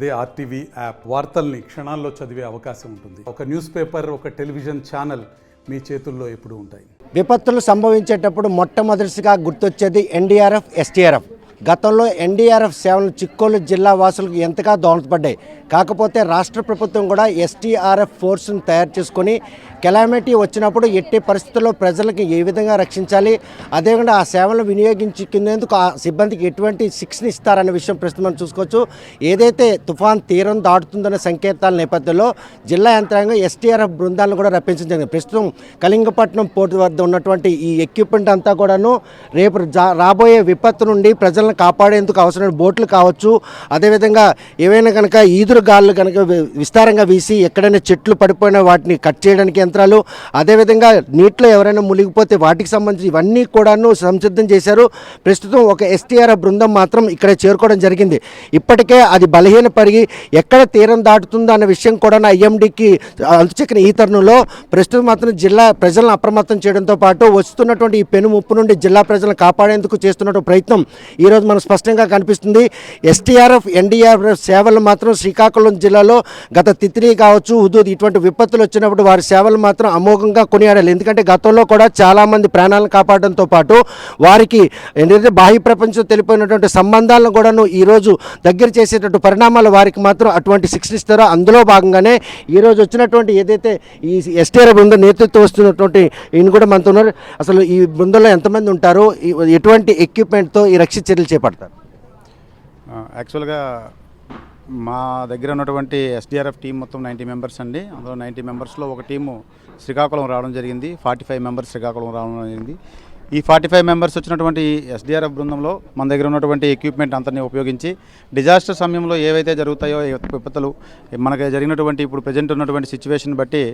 అదే RTV app వార్తల్ని క్షణాల్లో చదివే అవకాశం ఉంటుంది. ఒక న్యూస్ పేపర్, ఒక టెలివిజన్ ఛానల్ మీ చేతుల్లో ఎప్పుడూ ఉంటాయి. విపత్తులు సంభవించేటప్పుడు మొట్టమొదటిగా గుర్తొచ్చేది ఎన్డీఆర్ఎఫ్, ఎస్టీఆర్ఎఫ్. గతంలో ఎన్డీఆర్ఎఫ్ సేవలు చిక్కోలు జిల్లా వాసులకు ఎంతగా దోహదపడ్డాయి. కాకపోతే రాష్ట్ర ప్రభుత్వం కూడా ఎస్టీఆర్ఎఫ్ ఫోర్స్ను తయారు చేసుకొని కెలామిటీ వచ్చినప్పుడు ఎట్టి పరిస్థితుల్లో ప్రజలకు ఏ విధంగా రక్షించాలి, అదేవిధంగా ఆ సేవలను వినియోగించుకునేందుకు ఆ సిబ్బందికి ఎటువంటి శిక్షణ ఇస్తారనే విషయం ప్రస్తుతం మనం చూసుకోవచ్చు. ఏదైతే తుఫాన్ తీరం దాటుతుందనే సంకేతాల నేపథ్యంలో జిల్లా యంత్రాంగం ఎస్టీఆర్ఎఫ్ బృందాలను కూడా రప్పించడం జరిగింది. ప్రస్తుతం కళింగపట్నం పోర్టు వద్ద ఉన్నటువంటి ఈ ఎక్విప్మెంట్ అంతా కూడాను రేపు రాబోయే విపత్తు నుండి ప్రజలను కాపాడేందుకు అవసరమైన బోట్లు కావచ్చు, అదేవిధంగా ఏవైనా కనుక ఈదురు గాళ్ళు కనుక విస్తారంగా వీసి ఎక్కడైనా చెట్లు పడిపోయిన వాటిని కట్ చేయడానికి యంత్రాలు, అదేవిధంగా నీటిలో ఎవరైనా మునిగిపోతే వాటికి సంబంధించి ఇవన్నీ కూడాను సంసిద్ధం చేశారు. ప్రస్తుతం ఒక ఎస్టీఆర్ఎఫ్ బృందం మాత్రం ఇక్కడ చేరుకోవడం జరిగింది. ఇప్పటికే అది బలహీనపడి ఎక్కడ తీరం దాటుతుందో అన్న విషయం కూడా ఐఎండీకి అంతుచెక్కిన ఈ తరుణంలో ప్రస్తుతం మాత్రం జిల్లా ప్రజలను అప్రమత్తం చేయడంతో పాటు వస్తున్నటువంటి ఈ పెను ముప్పు నుండి జిల్లా ప్రజలను కాపాడేందుకు చేస్తున్నటువంటి ప్రయత్నం ఈరోజు మనకు స్పష్టంగా కనిపిస్తుంది. ఎస్టీఆర్ఎఫ్, ఎన్డీఆర్ఎఫ్ సేవలు మాత్రం శ్రీకాకుళం జిల్లాలో గత తిత్లీ కావచ్చు, హుదూద్ ఇటువంటి విపత్తులు వచ్చినప్పుడు వారి సేవలు మాత్రం అమోఘంగా కొనియాడాలి. ఎందుకంటే గతంలో కూడా చాలామంది ప్రాణాలను కాపాడడంతో పాటు వారికి ఏదైతే బాహ్య ప్రపంచం తెలిపోయినటువంటి సంబంధాలను కూడాను ఈరోజు దగ్గర చేసేటటువంటి పరిణామాలు వారికి మాత్రం అటువంటి శిక్షణ ఇస్తారో అందులో భాగంగానే ఈరోజు వచ్చినటువంటి ఏదైతే ఈ ఎస్టీఆర్ఎఫ్ బృందం నేతృత్వం వస్తున్నటువంటి ఈయన కూడా మనతో ఉన్నారు. అసలు ఈ బృందంలో ఎంతమంది ఉంటారు, ఎటువంటి ఎక్విప్మెంట్తో ఈ రక్షణ చర్యలు చేపడతారు? యాక్చువల్గా మా దగ్గర ఉన్నటువంటి ఎస్డీఆర్ఎఫ్ టీం మొత్తం 90 మెంబర్స్ అండి. అందులో 90 మెంబర్స్లో ఒక టీము శ్రీకాకుళం రావడం జరిగింది. 45 మెంబర్స్ శ్రీకాకుళం రావడం జరిగింది. ఈ 45 మెంబర్స్ వచ్చినటువంటి ఎస్డీఆర్ఎఫ్ బృందంలో మన దగ్గర ఉన్నటువంటి ఎక్విప్మెంట్ అంతని ఉపయోగించి డిజాస్టర్ సమయంలో ఏవైతే జరుగుతాయో విపత్తులు మనకి జరిగినటువంటి ఇప్పుడు ప్రజెంట్ ఉన్నటువంటి సిచ్యువేషన్ బట్టి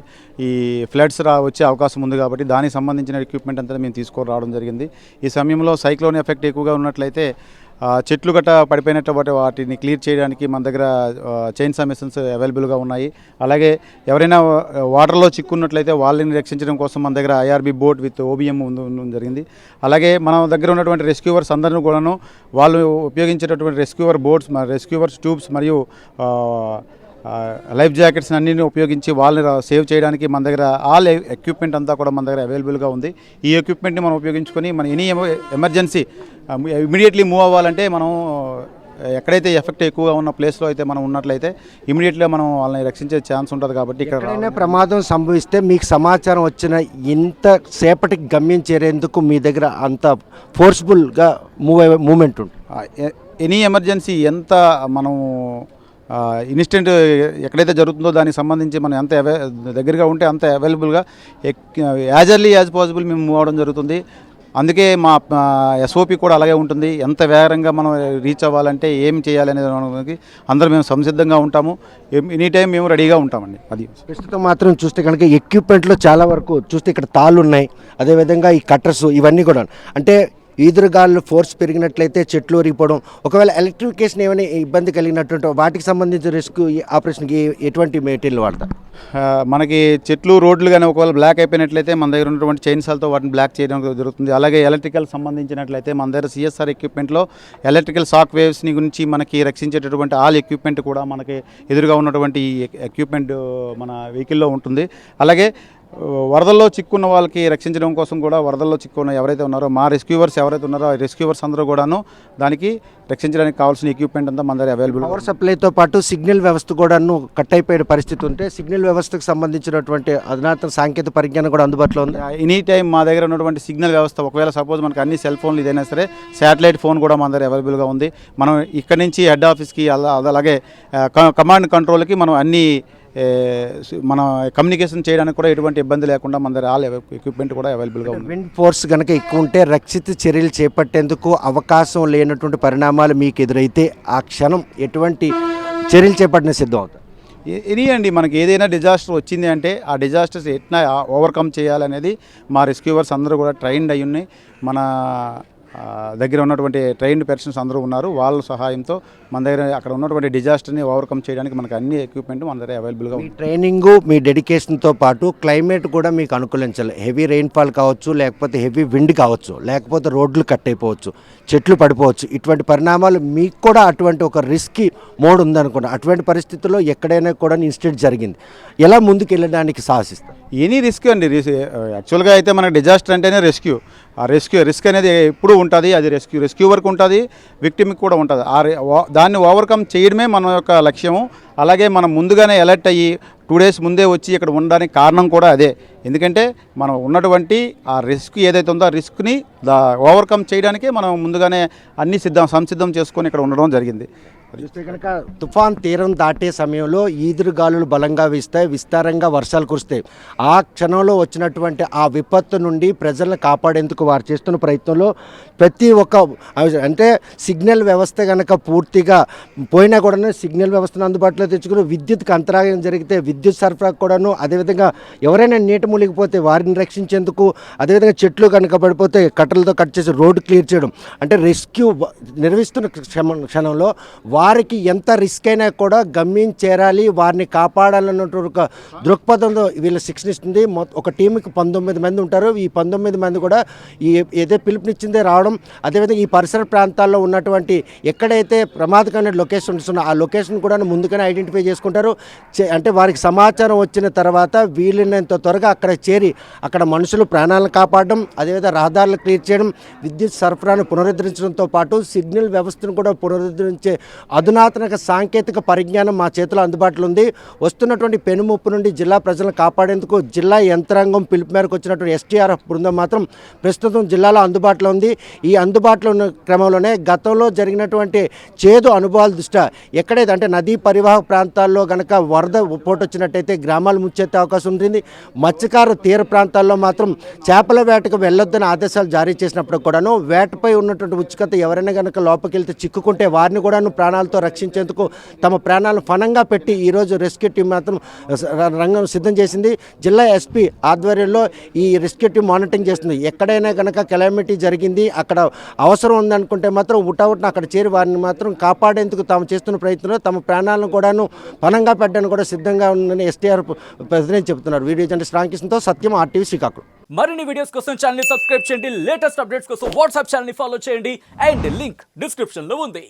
ఈ ఫ్లడ్స్ వచ్చే అవకాశం ఉంది కాబట్టి దానికి సంబంధించిన ఎక్విప్మెంట్ అంతా మేము తీసుకొని రావడం జరిగింది. ఈ సమయంలో సైక్లోన్ ఎఫెక్ట్ ఎక్కువగా ఉన్నట్లయితే చెట్లు గట్ట పడిపోయినట్టు వాటిని క్లియర్ చేయడానికి మన దగ్గర చైన్సా మెషిన్స్ అవైలబుల్గా ఉన్నాయి. అలాగే ఎవరైనా వాటర్లో చిక్కున్నట్లయితే వాళ్ళని రక్షించడం కోసం మన దగ్గర ఐఆర్బీ బోట్ విత్ ఓబిఎం ఉండడం జరిగింది. అలాగే మన దగ్గర ఉన్నటువంటి రెస్క్యూవర్స్ అందరినీ కూడాను వాళ్ళు ఉపయోగించేటటువంటి రెస్క్యూవర్ బోట్స్, రెస్క్యూవర్స్ ట్యూబ్స్ మరియు లైఫ్ జాకెట్స్ అన్నింటినీ ఉపయోగించి వాళ్ళని సేవ్ చేయడానికి మన దగ్గర ఆల్ ఎక్విప్మెంట్ అంతా కూడా మన దగ్గర అవైలబుల్గా ఉంది. ఈ ఎక్విప్మెంట్ని మనం ఉపయోగించుకొని మన ఎనీ ఎమర్జెన్సీ ఇమీడియట్లీ మూవ్ అవ్వాలంటే మనం ఎక్కడైతే ఎఫెక్ట్ ఎక్కువగా ఉన్న ప్లేస్లో అయితే మనం ఉన్నట్లయితే ఇమీడియట్గా మనం వాళ్ళని రక్షించే ఛాన్స్ ఉంటుంది. కాబట్టి ఇక్కడ ప్రమాదం సంభవిస్తే మీకు సమాచారం వచ్చిన ఇంత సేపటికి గమ్యం చేరేందుకు మీ దగ్గర అంత ఫోర్స్ఫుల్గా మూమెంట్ ఉంటుంది. ఎనీ ఎమర్జెన్సీ ఎంత మనం ఇన్స్టెంట్ ఎక్కడైతే జరుగుతుందో దానికి సంబంధించి మనం ఎంత దగ్గరగా ఉంటే అంత అవైలబుల్గా యాజ్ ఎర్లీ యాజ్ పాసిబుల్ మేము మూవ్ అవ్వడం జరుగుతుంది. అందుకే మా ఎస్ఓపి కూడా అలాగే ఉంటుంది. ఎంత వేగంగా మనం రీచ్ అవ్వాలంటే ఏం చేయాలనేది అందరూ మేము సంసిద్ధంగా ఉంటాము. ఎనీ టైం మేము రెడీగా ఉంటామండి. అది ప్రస్తుతం మాత్రం చూస్తే కనుక ఎక్విప్మెంట్లో చాలా వరకు చూస్తే ఇక్కడ తాళ్ళు ఉన్నాయి, అదేవిధంగా ఈ కట్టర్స్ ఇవన్నీ కూడా అంటే ఈదురుగాళ్ళు ఫోర్స్ పెరిగినట్లయితే చెట్లు ఒరిగిపోవడం, ఒకవేళ ఎలక్ట్రిఫికేషన్ ఏమైనా ఇబ్బంది కలిగినటువంటి వాటికి సంబంధించిన రెస్క్యూ ఆపరేషన్కి ఎటువంటి మెటీరియల్ వాడతారు? మనకి చెట్లు రోడ్లు కానీ ఒకవేళ బ్లాక్ అయిపోయినట్లయితే మన దగ్గర ఉన్నటువంటి చైన్సాలతో వాటిని బ్లాక్ చేయడం జరుగుతుంది. అలాగే ఎలక్ట్రికల్ సంబంధించినట్లయితే మన దగ్గర సిఎస్ఆర్ ఎక్విప్మెంట్లో ఎలక్ట్రికల్ షాక్ వేవ్స్ని గురించి మనకి రక్షించేటటువంటి ఆల్ ఎక్విప్మెంట్ కూడా మనకి ఎదురుగా ఉన్నటువంటి ఎక్విప్మెంట్ మన వెహికల్లో ఉంటుంది. అలాగే వరదల్లో చిక్కున్న వాళ్ళకి రక్షించడం కోసం కూడా వరదల్లో చిక్కున్న ఎవరైతే ఉన్నారో మా రెస్క్యూవర్స్ ఎవరైతే ఉన్నారో ఆ రెస్క్యూవర్స్ అందరూ కూడాను దానికి రక్షించడానికి కావాల్సిన ఎక్విప్మెంట్ అంతా మన దగ్గర అవైలబుల్. పవర్ సప్లైతో పాటు సిగ్నల్ వ్యవస్థ కూడాను కట్ అయిపోయిన పరిస్థితి ఉంటే సిగ్నల్ వ్యవస్థకు సంబంధించినటువంటి అధునాతన సాంకేతిక పరిజ్ఞానం కూడా అందుబాటులో ఉంది. ఎనీ టైం మా దగ్గర ఉన్నటువంటి సిగ్నల్ వ్యవస్థ ఒకవేళ సపోజ్ మనకి అన్ని సెల్ ఫోన్లు ఇదైనా సరే శాటిలైట్ ఫోన్ కూడా మన దగ్గర అవైలబుల్గా ఉంది. మనం ఇక్కడ నుంచి హెడ్ ఆఫీస్కి అలాగే కమాండ్ కంట్రోల్కి మనం అన్ని మన కమ్యూనికేషన్ చేయడానికి కూడా ఎటువంటి ఇబ్బంది లేకుండా మన దగ్గర ఆల్ ఎక్విప్మెంట్ కూడా అవైలబుల్గా ఉంది. విండ్ ఫోర్స్ కనుక ఎక్కువ ఉంటే రక్షిత చర్యలు చేపట్టేందుకు అవకాశం లేనటువంటి పరిణామాలు మీకు ఎదురైతే ఆ క్షణం ఎటువంటి చర్యలు చేపట్టిన సిద్ధం అవుతాయి? ఇది అండి, మనకి ఏదైనా డిజాస్టర్ వచ్చింది అంటే ఆ డిజాస్టర్స్ ఎట్లా ఓవర్కమ్ చేయాలనేది మా రెస్క్యూవర్స్ అందరూ కూడా ట్రైన్డ్ అయ్యి ఉన్నాయి. మన దగ్గర ఉన్నటువంటి ట్రైన్డ్ పర్సన్స్ అందరూ ఉన్నారు. వాళ్ళ సహాయంతో మన దగ్గర అక్కడ ఉన్నటువంటి డిజాస్టర్ని ఓవర్కమ్ చేయడానికి మనకు అన్ని ఎక్విప్మెంట్ మన దగ్గర అవైలబుల్గా మీ ఉంది. ట్రైనింగు మీ డెడికేషన్తో పాటు క్లైమేట్ కూడా మీకు అనుకూలించాలి. హెవీ రెయిన్ఫాల్ కావచ్చు, లేకపోతే హెవీ విండ్ కావచ్చు, లేకపోతే రోడ్లు కట్ అయిపోవచ్చు, చెట్లు పడిపోవచ్చు. ఇటువంటి పరిణామాలు మీకు కూడా అటువంటి ఒక రిస్కీ మోడ్ ఉందనుకోండి. అటువంటి పరిస్థితుల్లో ఎక్కడైనా కూడా ఇన్సిడెంట్ జరిగింది, ఎలా ముందుకు వెళ్ళడానికి సాహసిస్తారు? ఎనీ రిస్క్ అండి. యాక్చువల్గా అయితే మనకు డిజాస్టర్ అంటేనే రెస్క్యూ. ఆ రిస్క్ అనేది ఎప్పుడూ ఉంటుంది. అది రెస్క్యూ వరకు ఉంటుంది, విక్టిమ్కి కూడా ఉంటుంది. దాన్ని ఓవర్కమ్ చేయడమే మన యొక్క లక్ష్యము. అలాగే మనం ముందుగానే అలర్ట్ అయ్యి 2 days ముందే వచ్చి ఇక్కడ ఉండడానికి కారణం కూడా అదే. ఎందుకంటే మనం ఉన్నటువంటి ఆ రిస్క్ ఏదైతే ఉందో ఆ రిస్క్ని ఓవర్కమ్ చేయడానికే మనం ముందుగానే అన్ని సంసిద్ధం చేసుకొని ఇక్కడ ఉండడం జరిగింది. చూస్తే కనుక తుఫాన్ తీరం దాటే సమయంలో ఈదురుగాలులు బలంగా వీస్తాయి, విస్తారంగా వర్షాలు కురుస్తాయి. ఆ క్షణంలో వచ్చినటువంటి ఆ విపత్తు నుండి ప్రజలను కాపాడేందుకు వారు చేస్తున్న ప్రయత్నంలో ప్రతి ఒక్క అంటే సిగ్నల్ వ్యవస్థ కనుక పూర్తిగా పోయినా కూడా సిగ్నల్ వ్యవస్థను అందుబాటులో తెచ్చుకుని విద్యుత్కి అంతరాయం జరిగితే విద్యుత్ సరఫరా కూడాను, అదేవిధంగా ఎవరైనా నీట మునిగిపోతే వారిని రక్షించేందుకు, అదేవిధంగా చెట్లు కనుక పడిపోతే కట్టలతో కట్ చేసి రోడ్డు క్లియర్ చేయడం, అంటే రెస్క్యూ నిర్వహిస్తున్న క్షణంలో వారికి ఎంత రిస్క్ అయినా కూడా గమ్యం చేరాలి, వారిని కాపాడాలన్నటువంటి ఒక దృక్పథంలో వీళ్ళ శిక్షణ ఇస్తుంది. ఒక టీంకి 19 మంది ఉంటారు. ఈ 19 మంది కూడా ఏదో పిలుపునిచ్చిందే రావడం, అదేవిధంగా ఈ పరిసర ప్రాంతాల్లో ఉన్నటువంటి ఎక్కడైతే ప్రమాదకరమైన లొకేషన్స్ ఉన్నా ఆ లొకేషన్ కూడా ముందుగానే ఐడెంటిఫై చేసుకుంటారు. అంటే వారికి సమాచారం వచ్చిన తర్వాత వీలైనంత త్వరగా అక్కడ చేరి అక్కడ మనుషులు ప్రాణాలను కాపాడడం, అదేవిధంగా రహదారులు క్లియర్ చేయడం, విద్యుత్ సరఫరాను పునరుద్ధరించడంతో పాటు సిగ్నల్ వ్యవస్థను కూడా పునరుద్ధరించే అధునాతన సాంకేతిక పరిజ్ఞానం మా చేతిలో అందుబాటులో ఉంది. వస్తున్నటువంటి పెనుముప్పు నుండి జిల్లా ప్రజలను కాపాడేందుకు జిల్లా యంత్రాంగం పిలుపు మేరకు వచ్చినటువంటి ఎస్టీఆర్ఎఫ్ బృందం మాత్రం ప్రస్తుతం జిల్లాలో అందుబాటులో ఉంది. ఈ అందుబాటులో ఉన్న క్రమంలోనే గతంలో జరిగినటువంటి చేదు అనుభవాల దృష్ట్యా ఎక్కడైతే అంటే నదీ పరివాహక ప్రాంతాల్లో కనుక వరద పోటు వచ్చినట్టయితే గ్రామాలు ముచ్చెత్తే అవకాశం ఉంటుంది. మత్స్యకారు తీర ప్రాంతాల్లో మాత్రం చేపల వేటకు వెళ్ళొద్దని ఆదేశాలు జారీ చేసినప్పుడు కూడాను వేటపై ఉన్నటువంటి ఉత్సుకత ఎవరైనా కనుక లోపలికి చిక్కుకుంటే వారిని కూడాను ప్రాణాలతో రక్షించేందుకు తమ ప్రాణాలను ఫనంగా పెట్టి ఈరోజు రెస్క్యూ టీం మాత్రం రంగం సిద్ధం చేసింది. జిల్లా ఎస్పీ ఆధ్వర్యంలో ఈ రెస్క్యూ టీం మానిటరింగ్ చేస్తుంది. ఎక్కడైనా కనుక కెలామిటీ జరిగింది, అక్కడ అవసరం ఉందనుకుంటే మాత్రం ఉటావుట్న అక్కడ చేరి వారిని మాత్రం కాపాడేందుకు తాము చేస్తున్న ప్రయత్నంలో తమ ప్రాణాలను కూడాను ఫనంగా పెట్టడానికి కూడా సిద్ధంగా ఉందని ఎస్టీఆర్ ప్రెసిడెంట్ చెబుతున్నారు. వీడియో జర్నలిస్ట్ రామకృష్ణతో సత్యం, ఆర్టీవీ శ్రీకాకుళం. మరిన్ని వీడియోస్ కోసం ఛానల్ ని సబ్స్క్రైబ్ చేయండి, లేటెస్ట్ అప్డేట్స్ కోసం వాట్సాప్ ఛానల్ ని ఫాలో చేయండి అండ్ లింక్ డిస్క్రిప్షన్ లో ఉంది.